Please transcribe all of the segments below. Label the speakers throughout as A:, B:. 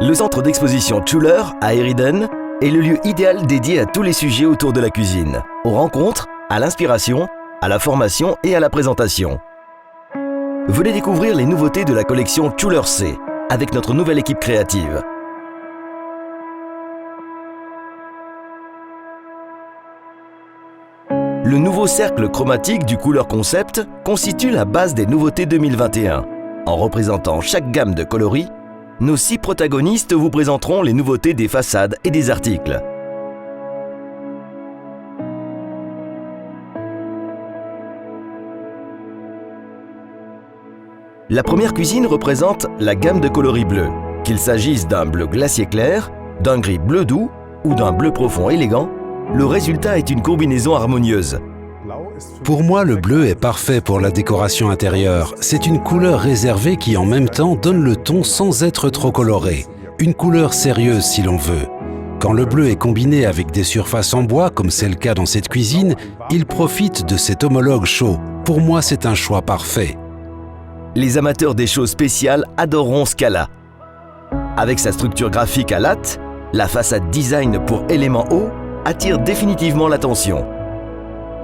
A: Le centre d'exposition Schuller à Heeriden est le lieu idéal dédié à tous les sujets autour de la cuisine, aux rencontres, à l'inspiration, à la formation et à la présentation. Venez découvrir les nouveautés de la collection Schuller C avec notre nouvelle équipe créative. Le nouveau cercle chromatique du Couleur Concept constitue la base des nouveautés 2021. En représentant chaque gamme de coloris, nos 6 protagonistes vous présenteront les nouveautés des façades et des articles. La première cuisine représente la gamme de coloris bleus, qu'il s'agisse d'un bleu glacier clair, d'un gris bleu doux ou d'un bleu profond élégant, le résultat est une combinaison harmonieuse.
B: Pour moi, le bleu est parfait pour la décoration intérieure. C'est une couleur réservée qui en même temps donne le ton sans être trop colorée. Une couleur sérieuse si l'on veut. Quand le bleu est combiné avec des surfaces en bois, comme c'est le cas dans cette cuisine, il profite de cet homologue chaud. Pour moi, c'est un choix parfait.
A: Les amateurs des choses spéciales adoreront Scala. Avec sa structure graphique à latte, la façade design pour éléments hauts attire définitivement l'attention.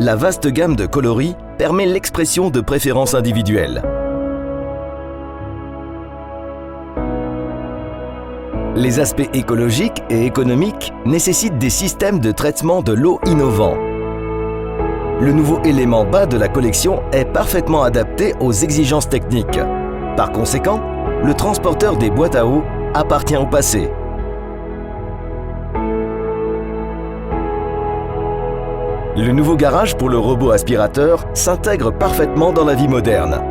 A: La vaste gamme de coloris permet l'expression de préférences individuelles. Les aspects écologiques et économiques nécessitent des systèmes de traitement de l'eau innovants. Le nouveau élément bas de la collection est parfaitement adapté aux exigences techniques. Par conséquent, le transporteur des boîtes à eau appartient au passé. Le nouveau garage pour le robot aspirateur s'intègre parfaitement dans la vie moderne.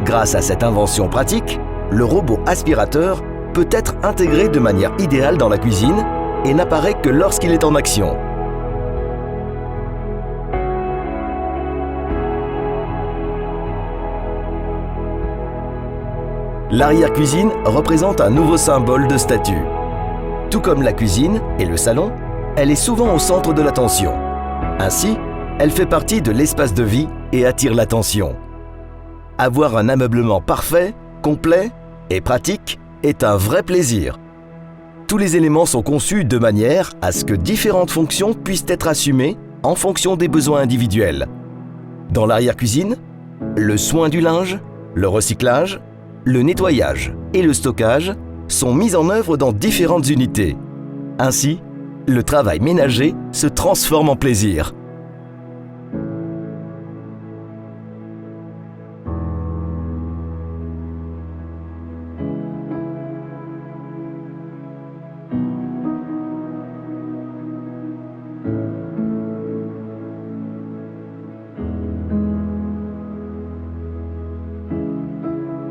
A: Grâce à cette invention pratique, le robot aspirateur peut être intégré de manière idéale dans la cuisine et n'apparaît que lorsqu'il est en action. L'arrière-cuisine représente un nouveau symbole de statut. Tout comme la cuisine et le salon, elle est souvent au centre de l'attention. Ainsi, elle fait partie de l'espace de vie et attire l'attention. Avoir un ameublement parfait, complet et pratique est un vrai plaisir. Tous les éléments sont conçus de manière à ce que différentes fonctions puissent être assumées en fonction des besoins individuels. Dans l'arrière-cuisine, le soin du linge, le recyclage, le nettoyage et le stockage sont mis en œuvre dans différentes unités. Ainsi, le travail ménager se transforme en plaisir.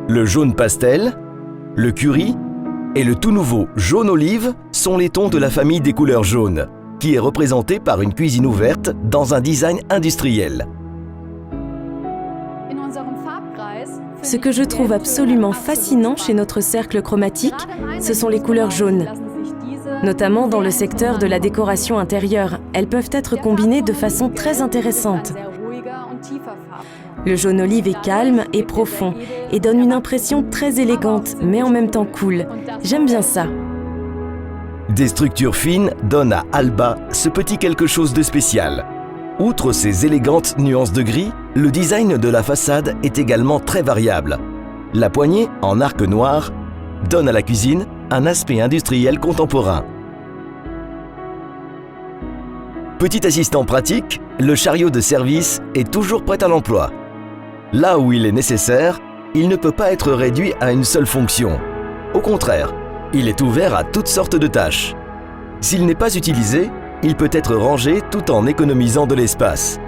A: Le jaune pastel, le curry et le tout nouveau jaune olive sont les tons de la famille des couleurs jaunes, qui est représentée par une cuisine ouverte dans un design industriel.
C: Ce que je trouve absolument fascinant chez notre cercle chromatique, ce sont les couleurs jaunes. Notamment dans le secteur de la décoration intérieure, elles peuvent être combinées de façon très intéressante. Le jaune olive est calme et profond et donne une impression très élégante, mais en même temps cool. J'aime bien ça.
A: Des structures fines donnent à Alba ce petit quelque chose de spécial. Outre ces élégantes nuances de gris, le design de la façade est également très variable. La poignée, en arc noir, donne à la cuisine un aspect industriel contemporain. Petit assistant pratique, le chariot de service est toujours prêt à l'emploi. Là où il est nécessaire, il ne peut pas être réduit à une seule fonction. Au contraire, il est ouvert à toutes sortes de tâches. S'il n'est pas utilisé, il peut être rangé tout en économisant de l'espace.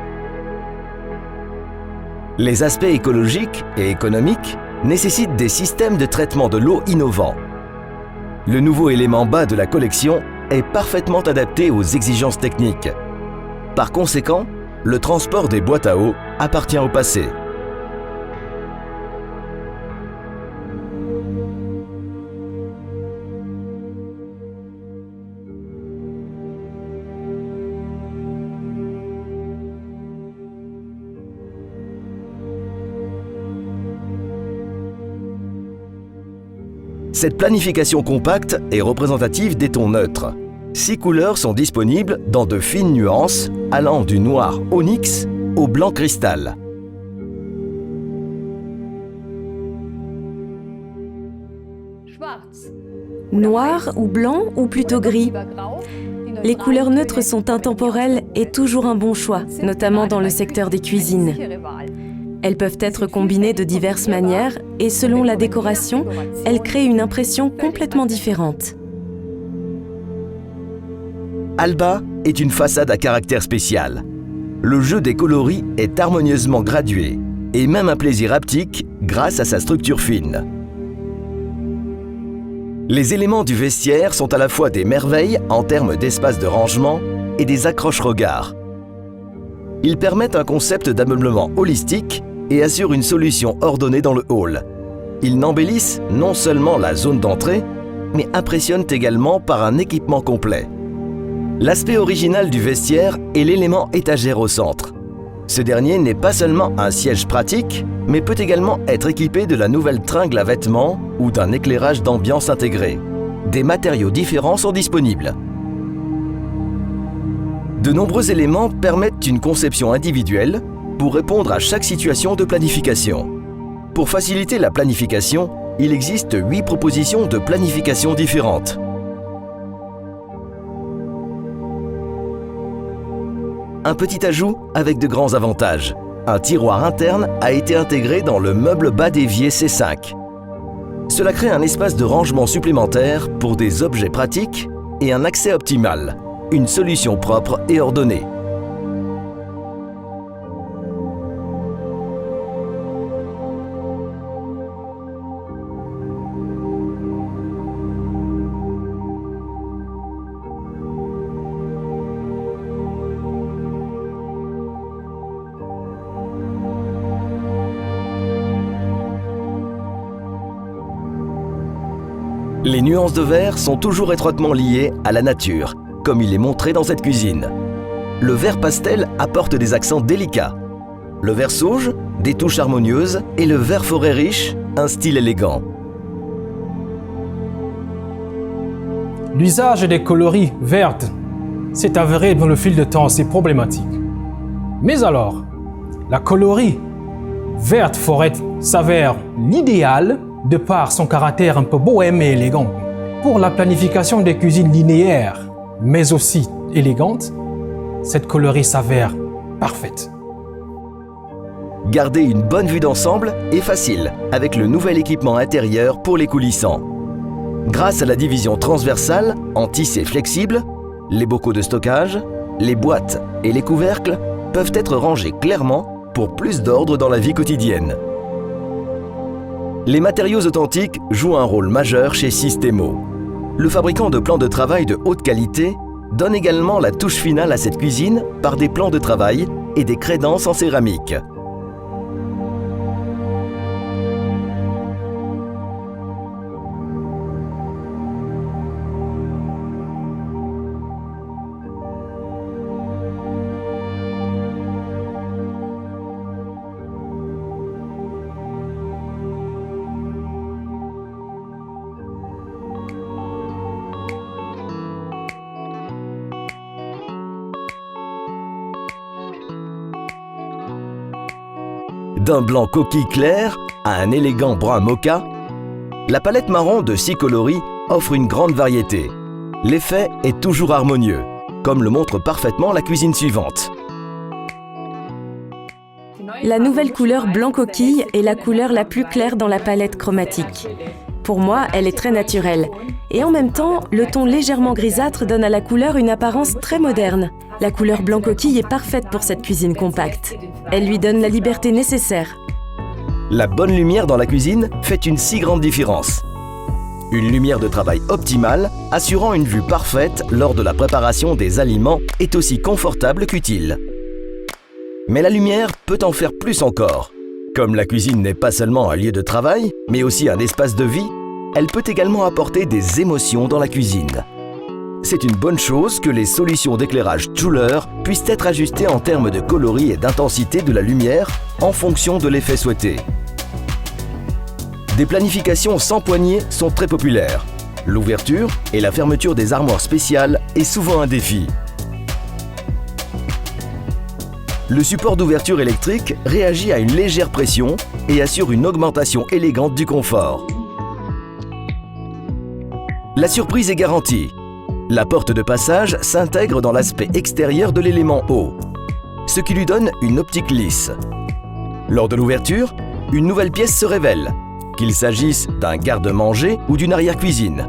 A: Les aspects écologiques et économiques nécessitent des systèmes de traitement de l'eau innovants. Le nouveau élément bas de la collection est parfaitement adapté aux exigences techniques. Par conséquent, le transport des boîtes à eau appartient au passé. Cette planification compacte est représentative des tons neutres. 6 couleurs sont disponibles dans de fines nuances allant du noir onyx au blanc cristal.
C: Noir ou blanc ou plutôt gris? Les couleurs neutres sont intemporelles et toujours un bon choix, notamment dans le secteur des cuisines. Elles peuvent être combinées de diverses manières et selon la décoration, elles créent une impression complètement différente.
A: Alba est une façade à caractère spécial. Le jeu des coloris est harmonieusement gradué et même un plaisir haptique grâce à sa structure fine. Les éléments du vestiaire sont à la fois des merveilles en termes d'espace de rangement et des accroche-regards. Ils permettent un concept d'ameublement holistique et assurent une solution ordonnée dans le hall. Ils n'embellissent non seulement la zone d'entrée, mais impressionnent également par un équipement complet. L'aspect original du vestiaire est l'élément étagère au centre. Ce dernier n'est pas seulement un siège pratique, mais peut également être équipé de la nouvelle tringle à vêtements ou d'un éclairage d'ambiance intégré. Des matériaux différents sont disponibles. De nombreux éléments permettent une conception individuelle pour répondre à chaque situation de planification. Pour faciliter la planification, il existe 8 propositions de planification différentes. Un petit ajout avec de grands avantages. Un tiroir interne a été intégré dans le meuble bas d'évier C5. Cela crée un espace de rangement supplémentaire pour des objets pratiques et un accès optimal. Une solution propre et ordonnée. Les nuances de vert sont toujours étroitement liées à la nature, comme il est montré dans cette cuisine. Le vert pastel apporte des accents délicats. Le vert sauge, des touches harmonieuses, et le vert forêt riche, un style élégant.
D: L'usage des coloris verts s'est avéré dans le fil de temps assez problématique. Mais alors, la coloris verte forêt s'avère l'idéal de par son caractère un peu bohème et élégant. Pour la planification des cuisines linéaires, mais aussi élégantes, cette coloris s'avère parfaite.
A: Garder une bonne vue d'ensemble est facile avec le nouvel équipement intérieur pour les coulissants. Grâce à la division transversale en tissé flexible, les bocaux de stockage, les boîtes et les couvercles peuvent être rangés clairement pour plus d'ordre dans la vie quotidienne. Les matériaux authentiques jouent un rôle majeur chez Systemo. Le fabricant de plans de travail de haute qualité donne également la touche finale à cette cuisine par des plans de travail et des crédences en céramique. D'un blanc coquille clair à un élégant brun mocha, la palette marron de 6 coloris offre une grande variété. L'effet est toujours harmonieux, comme le montre parfaitement la cuisine suivante.
C: La nouvelle couleur blanc coquille est la couleur la plus claire dans la palette chromatique. Pour moi, elle est très naturelle. Et en même temps, le ton légèrement grisâtre donne à la couleur une apparence très moderne. La couleur blanc coquille est parfaite pour cette cuisine compacte. Elle lui donne la liberté nécessaire.
A: La bonne lumière dans la cuisine fait une si grande différence. Une lumière de travail optimale, assurant une vue parfaite lors de la préparation des aliments, est aussi confortable qu'utile. Mais la lumière peut en faire plus encore. Comme la cuisine n'est pas seulement un lieu de travail, mais aussi un espace de vie, elle peut également apporter des émotions dans la cuisine. C'est une bonne chose que les solutions d'éclairage Schuler puissent être ajustées en termes de coloris et d'intensité de la lumière en fonction de l'effet souhaité. Des planifications sans poignée sont très populaires. L'ouverture et la fermeture des armoires spéciales est souvent un défi. Le support d'ouverture électrique réagit à une légère pression et assure une augmentation élégante du confort. La surprise est garantie. La porte de passage s'intègre dans l'aspect extérieur de l'élément haut, ce qui lui donne une optique lisse. Lors de l'ouverture, une nouvelle pièce se révèle, qu'il s'agisse d'un garde-manger ou d'une arrière-cuisine.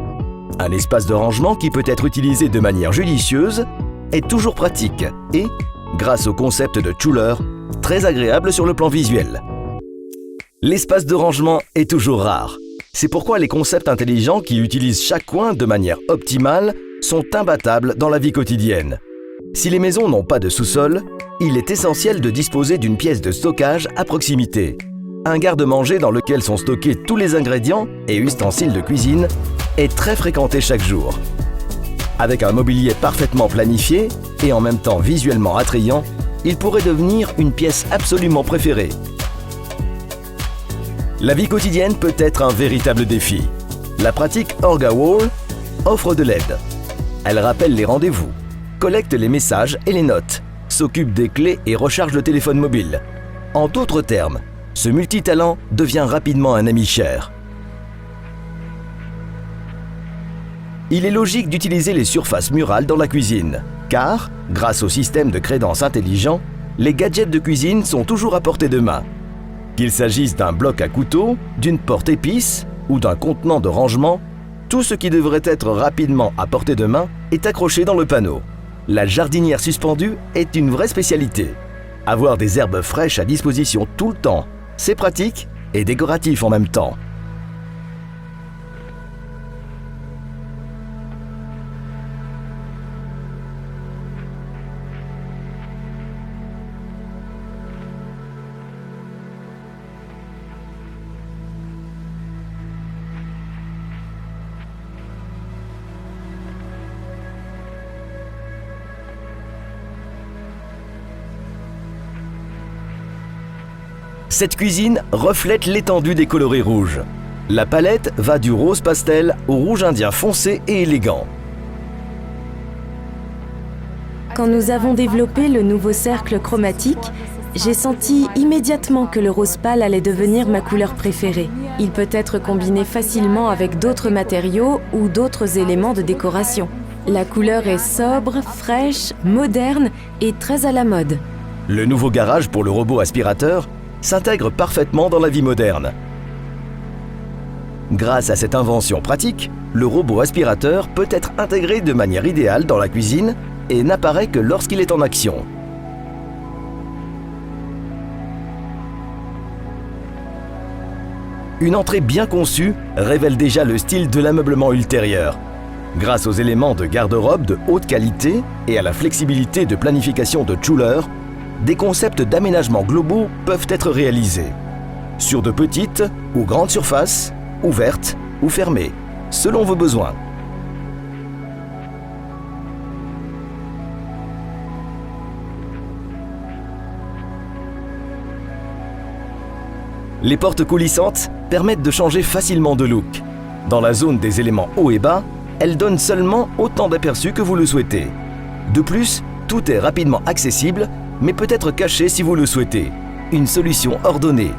A: Un espace de rangement qui peut être utilisé de manière judicieuse est toujours pratique et, grâce au concept de Schuler, très agréable sur le plan visuel. L'espace de rangement est toujours rare. C'est pourquoi les concepts intelligents qui utilisent chaque coin de manière optimale sont imbattables dans la vie quotidienne. Si les maisons n'ont pas de sous-sol, il est essentiel de disposer d'une pièce de stockage à proximité. Un garde-manger dans lequel sont stockés tous les ingrédients et ustensiles de cuisine est très fréquenté chaque jour. Avec un mobilier parfaitement planifié et en même temps visuellement attrayant, il pourrait devenir une pièce absolument préférée. La vie quotidienne peut être un véritable défi. La pratique OrgaWall offre de l'aide. Elle rappelle les rendez-vous, collecte les messages et les notes, s'occupe des clés et recharge le téléphone mobile. En d'autres termes, ce multitalent devient rapidement un ami cher. Il est logique d'utiliser les surfaces murales dans la cuisine, car, grâce au système de crédence intelligent, les gadgets de cuisine sont toujours à portée de main. Qu'il s'agisse d'un bloc à couteau, d'une porte épice ou d'un contenant de rangement, tout ce qui devrait être rapidement à portée de main est accroché dans le panneau. La jardinière suspendue est une vraie spécialité. Avoir des herbes fraîches à disposition tout le temps, c'est pratique et décoratif en même temps. Cette cuisine reflète l'étendue des coloris rouges. La palette va du rose pastel au rouge indien foncé et élégant.
C: Quand nous avons développé le nouveau cercle chromatique, j'ai senti immédiatement que le rose pâle allait devenir ma couleur préférée. Il peut être combiné facilement avec d'autres matériaux ou d'autres éléments de décoration. La couleur est sobre, fraîche, moderne et très à la mode.
A: Le nouveau garage pour le robot aspirateur s'intègre parfaitement dans la vie moderne. Grâce à cette invention pratique, le robot aspirateur peut être intégré de manière idéale dans la cuisine et n'apparaît que lorsqu'il est en action. Une entrée bien conçue révèle déjà le style de l'ameublement ultérieur. Grâce aux éléments de garde-robe de haute qualité et à la flexibilité de planification de Schuler, des concepts d'aménagement globaux peuvent être réalisés. Sur de petites ou grandes surfaces, ouvertes ou fermées, selon vos besoins. Les portes coulissantes permettent de changer facilement de look. Dans la zone des éléments hauts et bas, elles donnent seulement autant d'aperçus que vous le souhaitez. De plus, tout est rapidement accessible, mais peut être caché si vous le souhaitez. Une solution ordonnée.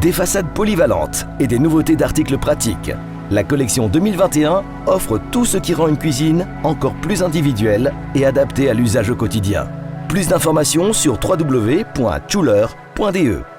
A: Des façades polyvalentes et des nouveautés d'articles pratiques. La collection 2021 offre tout ce qui rend une cuisine encore plus individuelle et adaptée à l'usage au quotidien. Plus d'informations sur www.schuler.de.